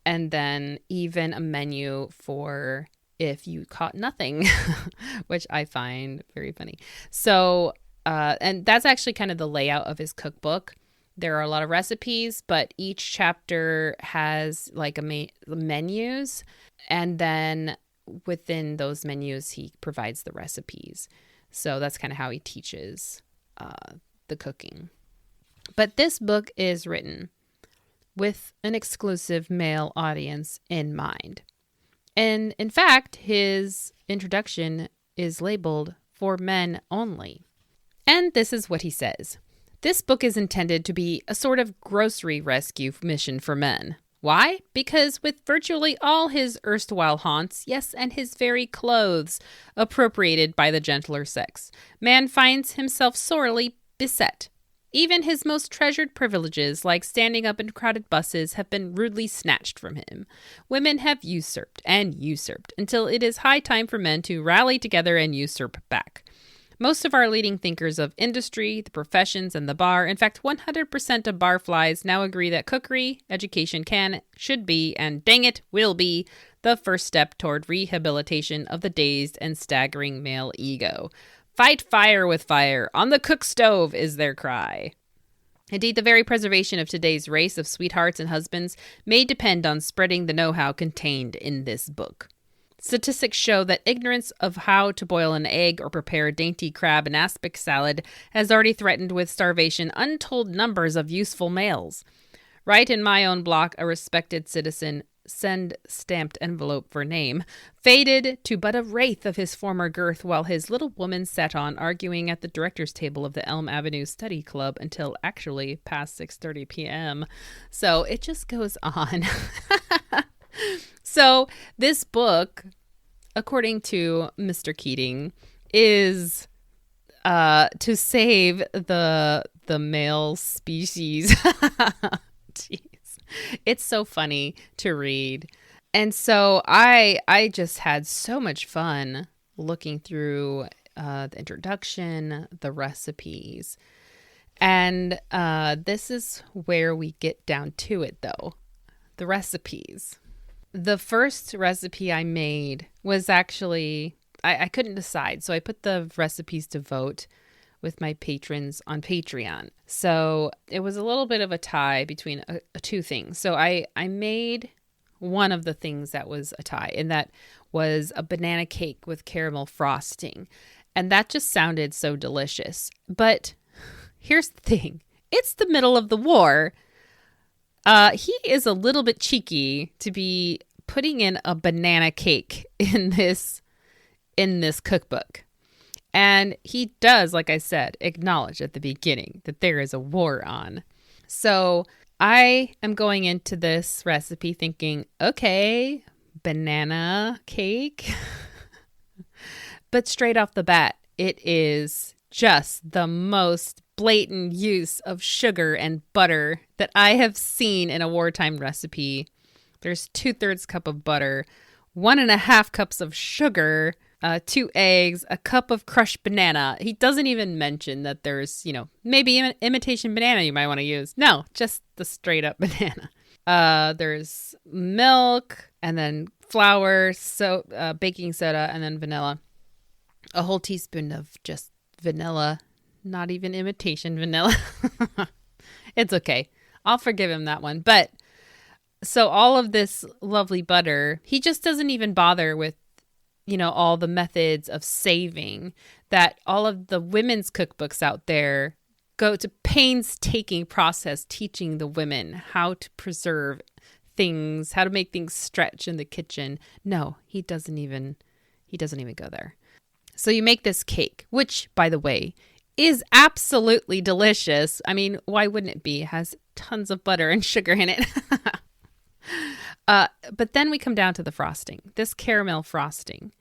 and then even a menu for if you caught nothing, which I find very funny. So, and that's actually kind of the layout of his cookbook. There are a lot of recipes, but each chapter has like menus, and then within those menus, he provides the recipes. So that's kind of how he teaches the cooking. But this book is written with an exclusive male audience in mind. And in fact, his introduction is labeled for men only. And this is what he says. This book is intended to be a sort of grocery rescue mission for men. Why? Because with virtually all his erstwhile haunts, yes, and his very clothes appropriated by the gentler sex, man finds himself sorely beset. Even his most treasured privileges, like standing up in crowded buses, have been rudely snatched from him. Women have usurped and usurped until it is high time for men to rally together and usurp back. Most of our leading thinkers of industry, the professions, and the bar, in fact 100% of barflies, now agree that cookery, education can, should be, and dang it, will be, the first step toward rehabilitation of the dazed and staggering male ego. Fight fire with fire. On the cook stove is their cry. Indeed, the very preservation of today's race of sweethearts and husbands may depend on spreading the know-how contained in this book. Statistics show that ignorance of how to boil an egg or prepare a dainty crab and aspic salad has already threatened with starvation untold numbers of useful males. Right in my own block, a respected citizen, send stamped envelope for name, faded to but a wraith of his former girth while his little woman sat on arguing at the director's table of the Elm Avenue Study Club until actually past 6:30 p.m. So it just goes on. So this book, according to Mr. Keating, is to save the male species. Jeez. It's so funny to read. And so I just had so much fun looking through the introduction, the recipes. And this is where we get down to it, though. The recipes. The first recipe I made was actually, I couldn't decide. So I put the recipes to vote with my patrons on Patreon. So it was a little bit of a tie between two things. So I made one of the things that was a tie, and that was a banana cake with caramel frosting. And that just sounded so delicious. But here's the thing. it's the middle of the war. He is a little bit cheeky to be putting in a banana cake in this cookbook. And he does, like I said, acknowledge at the beginning that there is a war on. So I am going into this recipe thinking, okay, banana cake. But straight off the bat, it is just the most blatant use of sugar and butter that I have seen in a wartime recipe. There's 2/3 cup of butter, 1.5 cups of sugar, 2 eggs, a cup of crushed banana. He doesn't even mention that there's, maybe imitation banana you might want to use. No, just the straight up banana. There's milk and then flour, baking soda, and then vanilla. A whole teaspoon of just vanilla, not even imitation vanilla. It's okay. I'll forgive him that one. But so all of this lovely butter, he just doesn't even bother with, all the methods of saving that all of the women's cookbooks out there go to painstaking process teaching the women how to preserve things, how to make things stretch in the kitchen. No, he doesn't even go there. So you make this cake, which, by the way, is absolutely delicious. I mean, why wouldn't it be? It has tons of butter and sugar in it. But then we come down to the frosting, this caramel frosting.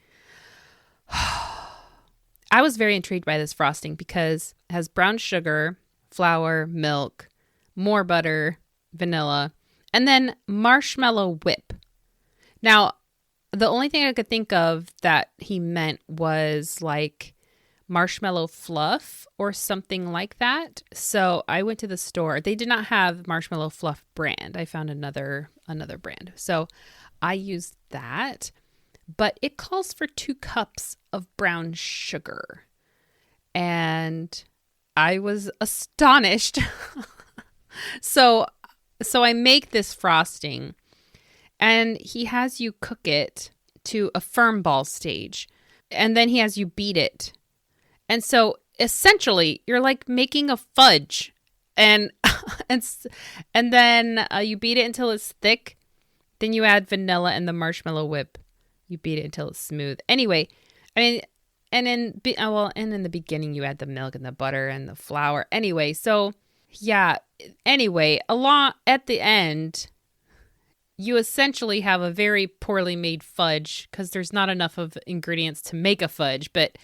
I was very intrigued by this frosting because it has brown sugar, flour, milk, more butter, vanilla, and then marshmallow whip. Now, the only thing I could think of that he meant was like marshmallow fluff or something like that. So I went to the store. They did not have marshmallow fluff brand. I found another brand. So I used that, but it calls for 2 cups of brown sugar. And I was astonished. So I make this frosting and he has you cook it to a firm ball stage. And then he has you beat it. And so essentially you're like making a fudge and then you beat it until it's thick. Then you add vanilla and the marshmallow whip. You beat it until it's smooth. Anyway, I mean, and in the beginning you add the milk and the butter and the flour. Anyway, so yeah. Anyway, at the end, you essentially have a very poorly made fudge because there's not enough of ingredients to make a fudge, but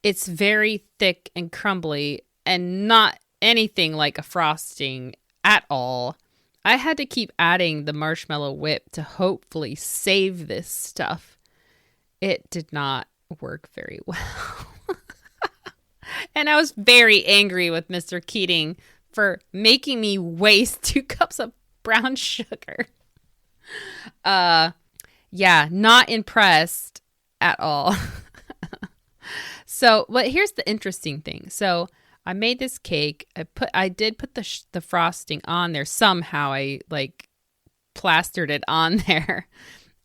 it's very thick and crumbly and not anything like a frosting at all. I had to keep adding the marshmallow whip to hopefully save this stuff. It did not work very well. And I was very angry with Mr. Keating for making me waste 2 cups of brown sugar. Yeah, not impressed at all. So, but here's the interesting thing. So I made this cake. I did put the frosting on there somehow. I like plastered it on there,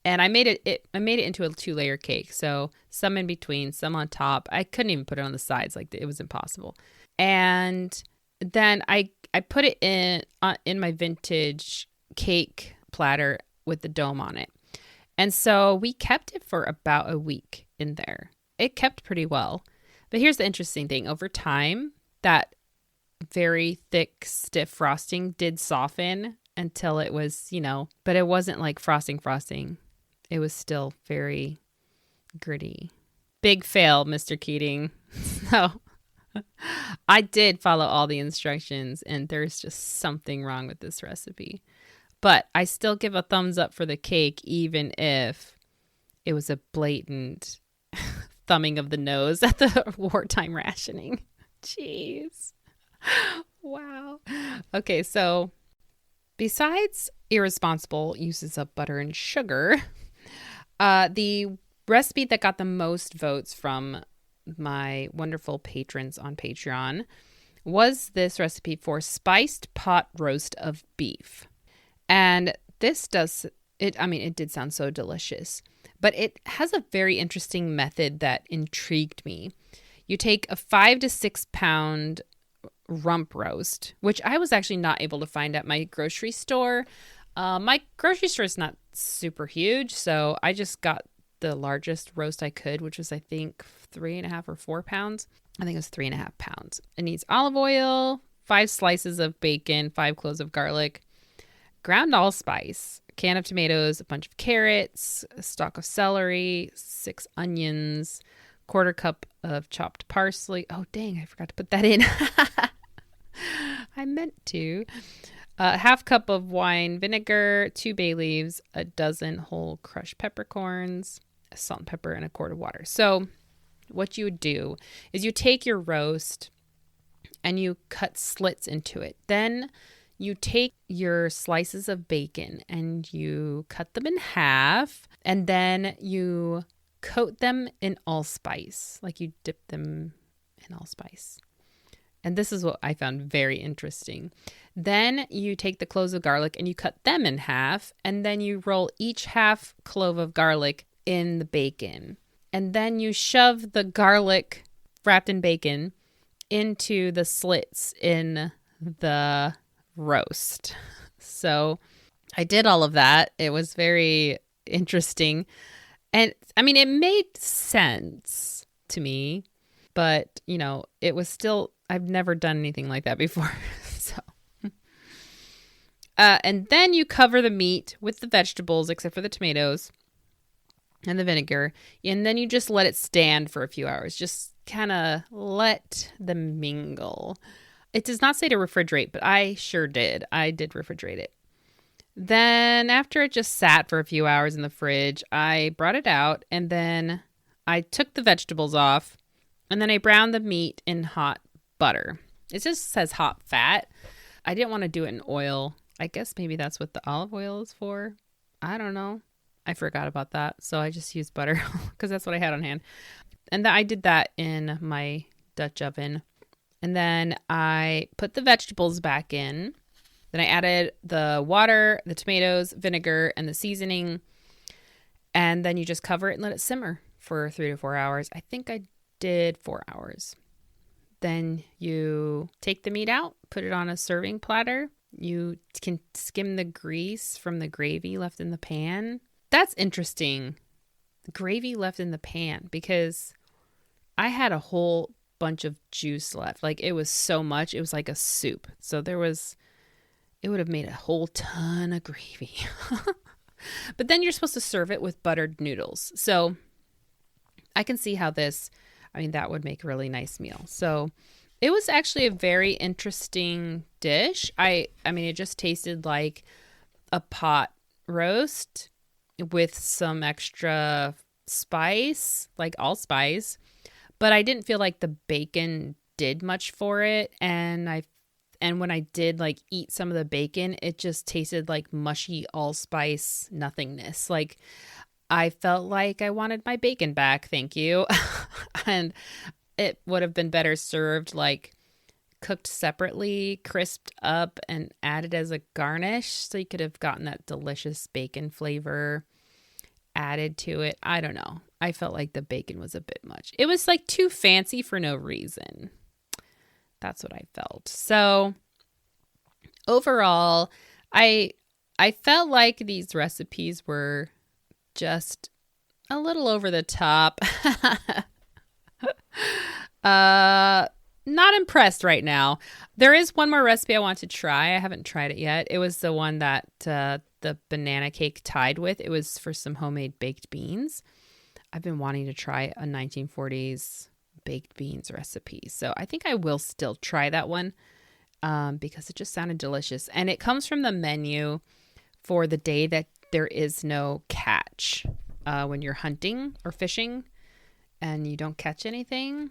and I made it into a 2-layer cake. So some in between, some on top. I couldn't even put it on the sides. Like it was impossible. And then I put it in my vintage cake platter with the dome on it. And so we kept it for about a week in there. It kept pretty well. But here's the interesting thing. Over time, that very thick, stiff frosting did soften until it was, but it wasn't like frosting. It was still very gritty. Big fail, Mr. Keating. So I did follow all the instructions and there's just something wrong with this recipe. But I still give a thumbs up for the cake, even if it was a blatant thumbing of the nose at the wartime rationing. Jeez. Wow. Okay, so besides irresponsible uses of butter and sugar, the recipe that got the most votes from my wonderful patrons on Patreon was this recipe for spiced pot roast of beef. And this it did sound so delicious, but it has a very interesting method that intrigued me. You take a 5 to 6 pound rump roast, which I was actually not able to find at my grocery store. My grocery store is not super huge, so I just got the largest roast I could, which was, I think, 3.5 or 4 pounds. I think it was 3.5 pounds. It needs olive oil, 5 slices of bacon, 5 cloves of garlic, ground allspice, a can of tomatoes, a bunch of carrots, a stalk of celery, 6 onions, 1/4 cup of chopped parsley. Oh, dang, I forgot to put that in. I meant to. 1/2 cup of wine vinegar, 2 bay leaves, a dozen whole crushed peppercorns, salt and pepper, and a quart of water. So what you would do is you take your roast and you cut slits into it. Then you take your slices of bacon and you cut them in half, and then you coat them in allspice, like you dip them in allspice. And this is what I found very interesting. Then you take the cloves of garlic and you cut them in half, and then you roll each half clove of garlic in the bacon. And then you shove the garlic wrapped in bacon into the slits in the roast. So I did all of that. It was very interesting. And I mean, it made sense to me, but you know, it was still, I've never done anything like that before. So, and then you cover the meat with the vegetables, except for the tomatoes and the vinegar. And then you just let it stand for a few hours. Just kind of let them mingle. It does not say to refrigerate, but I sure did. I did refrigerate it. Then after it just sat for a few hours in the fridge, I brought it out, and then I took the vegetables off, and then I browned the meat in hot butter. It just says hot fat. I didn't want to do it in oil. I guess maybe that's what the olive oil is for. I don't know. I forgot about that. So I just used butter because that's what I had on hand. And I did that in my Dutch oven. And then I put the vegetables back in. Then I added the water, the tomatoes, vinegar, and the seasoning. And then you just cover it and let it simmer for 3 to 4 hours. I think I did 4 hours. Then you take the meat out, put it on a serving platter. You can skim the grease from the gravy left in the pan. That's interesting. Gravy left in the pan, because I had a whole bunch of juice left. Like, it was so much. It was like a soup. So it would have made a whole ton of gravy. But then you're supposed to serve it with buttered noodles. So I can see how that would make a really nice meal. So it was actually a very interesting dish. I mean, it just tasted like a pot roast with some extra spice, like allspice. But I didn't feel like the bacon did much for it. And when I did like eat some of the bacon, it just tasted like mushy allspice nothingness. Like, I felt like I wanted my bacon back. Thank you. And it would have been better served like cooked separately, crisped up, and added as a garnish. So you could have gotten that delicious bacon flavor added to it. I don't know. I felt like the bacon was a bit much. It was like too fancy for no reason. That's what I felt. So overall, I felt like these recipes were just a little over the top. Not impressed right now. There is one more recipe I want to try. I haven't tried it yet. It was the one that the banana cake tied with. It was for some homemade baked beans. I've been wanting to try a 1940s baked beans recipe. So I think I will still try that one because it just sounded delicious. And it comes from the menu for the day that there is no catch. When you're hunting or fishing and you don't catch anything,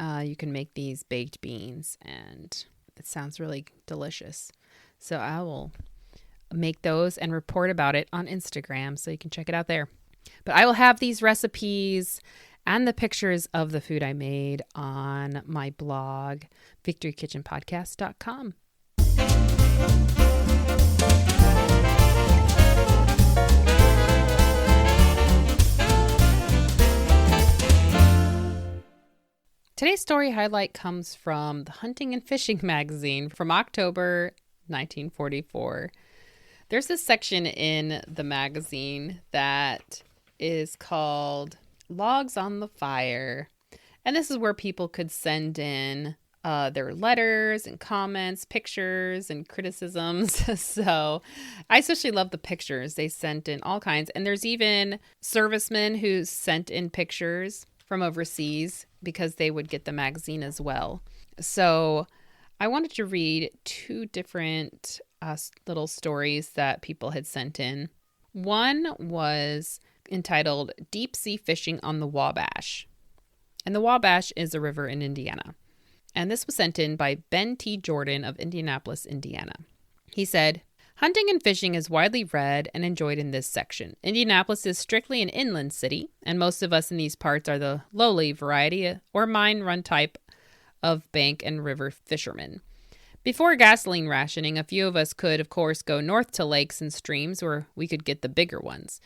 you can make these baked beans, and it sounds really delicious. So I will make those and report about it on Instagram, so you can check it out there. But I will have these recipes and the pictures of the food I made on my blog, victorykitchenpodcast.com. Today's story highlight comes from the Hunting and Fishing magazine from October 1944. There's this section in the magazine that is called Logs on the Fire. And this is where people could send in their letters and comments, pictures and criticisms. So I especially love the pictures. They sent in all kinds. And there's even servicemen who sent in pictures from overseas because they would get the magazine as well. So I wanted to read two different little stories that people had sent in. One was entitled Deep Sea Fishing on the Wabash. And the Wabash is a river in Indiana. And this was sent in by Ben T. Jordan of Indianapolis, Indiana. He said, hunting and fishing is widely read and enjoyed in this section. Indianapolis is strictly an inland city, and most of us in these parts are the lowly variety or mine-run type of bank and river fishermen. Before gasoline rationing, a few of us could, of course, go north to lakes and streams where we could get the bigger ones.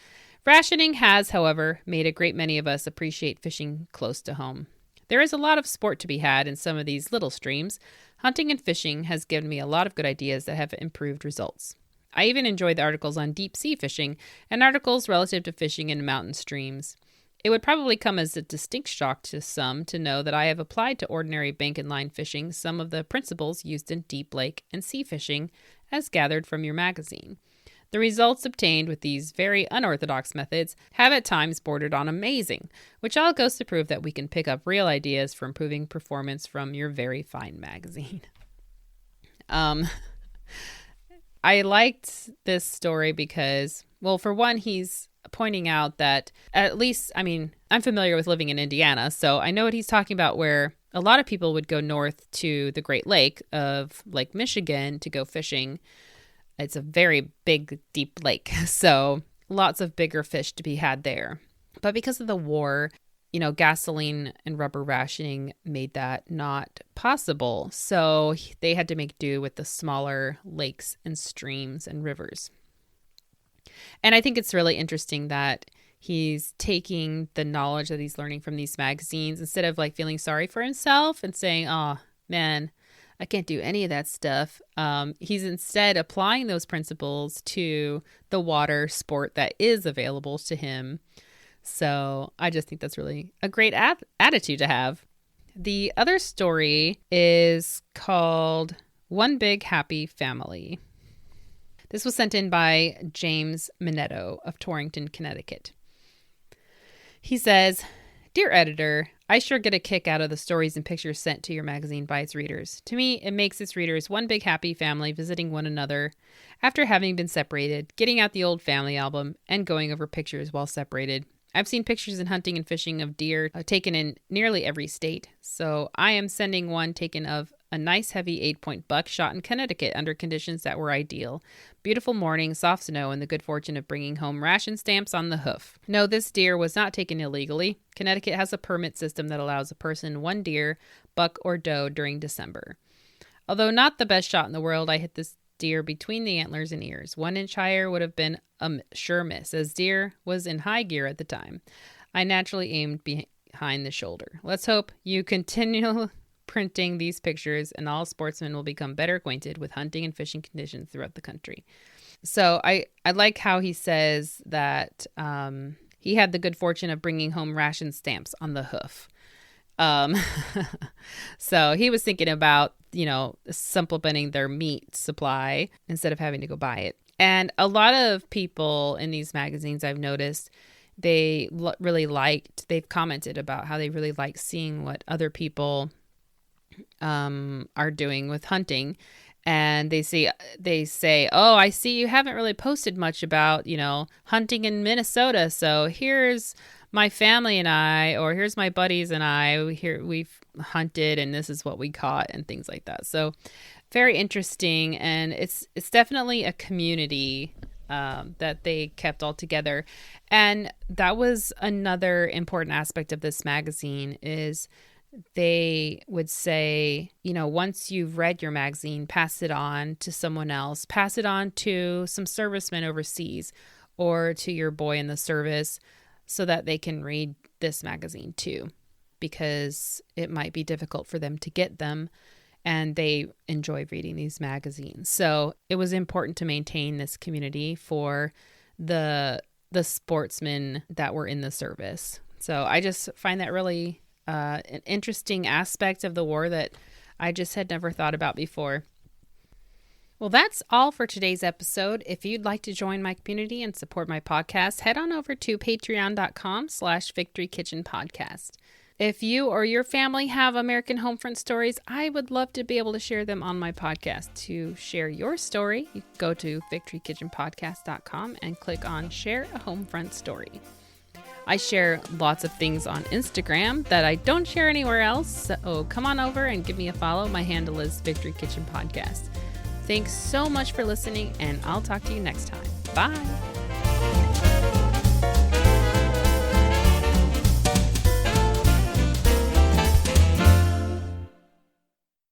Rationing has, however, made a great many of us appreciate fishing close to home. There is a lot of sport to be had in some of these little streams. Hunting and fishing has given me a lot of good ideas that have improved results. I even enjoy the articles on deep sea fishing and articles relative to fishing in mountain streams. It would probably come as a distinct shock to some to know that I have applied to ordinary bank and line fishing some of the principles used in deep lake and sea fishing as gathered from your magazine. The results obtained with these very unorthodox methods have at times bordered on amazing, which all goes to prove that we can pick up real ideas for improving performance from your very fine magazine. I liked this story because, well, for one, he's pointing out that at least, I'm familiar with living in Indiana, so I know what he's talking about, where a lot of people would go north to the Great Lake of Lake Michigan to go fishing. It's a very big, deep lake, so lots of bigger fish to be had there. But because of the war, gasoline and rubber rationing made that not possible. So they had to make do with the smaller lakes and streams and rivers. And I think it's really interesting that he's taking the knowledge that he's learning from these magazines, instead of feeling sorry for himself and saying, oh, man, I can't do any of that stuff. He's instead applying those principles to the water sport that is available to him. So I just think that's really a great attitude to have. The other story is called One Big Happy Family. This was sent in by James Minetto of Torrington, Connecticut. He says, Dear editor, I sure get a kick out of the stories and pictures sent to your magazine by its readers. To me, it makes its readers one big happy family visiting one another after having been separated, getting out the old family album, and going over pictures while separated. I've seen pictures in hunting and fishing of deer taken in nearly every state, so I am sending one taken of a nice heavy 8-point buck shot in Connecticut under conditions that were ideal. Beautiful morning, soft snow, and the good fortune of bringing home ration stamps on the hoof. No, this deer was not taken illegally. Connecticut has a permit system that allows a person one deer, buck, or doe during December. Although not the best shot in the world, I hit this deer between the antlers and ears. 1 inch higher would have been a sure miss, as deer was in high gear at the time. I naturally aimed behind the shoulder. Let's hope you continue printing these pictures and all sportsmen will become better acquainted with hunting and fishing conditions throughout the country. So I like how he says that he had the good fortune of bringing home ration stamps on the hoof. So he was thinking about, supplementing their meat supply instead of having to go buy it. And a lot of people in these magazines, I've noticed, they've commented about how they really like seeing what other people are doing with hunting. And they say, oh, I see you haven't really posted much about, hunting in Minnesota. So here's my family and I, or here's my buddies and I, we've hunted and this is what we caught and things like that. So very interesting. And it's definitely a community that they kept all together. And that was another important aspect of this magazine is they would say, once you've read your magazine, pass it on to someone else, pass it on to some servicemen overseas or to your boy in the service so that they can read this magazine too. because it might be difficult for them to get them, and they enjoy reading these magazines. So it was important to maintain this community for the sportsmen that were in the service. So I just find that really an interesting aspect of the war that I just had never thought about before. Well, that's all for today's episode. If you'd like to join my community and support my podcast, head on over to patreon.com/victorykitchenpodcast. If you or your family have American Homefront stories, I would love to be able to share them on my podcast. To share your story, you can go to victorykitchenpodcast.com and click on Share a Homefront Story. I share lots of things on Instagram that I don't share anywhere else, so come on over and give me a follow. My handle is Victory Kitchen Podcast. Thanks so much for listening, and I'll talk to you next time. Bye!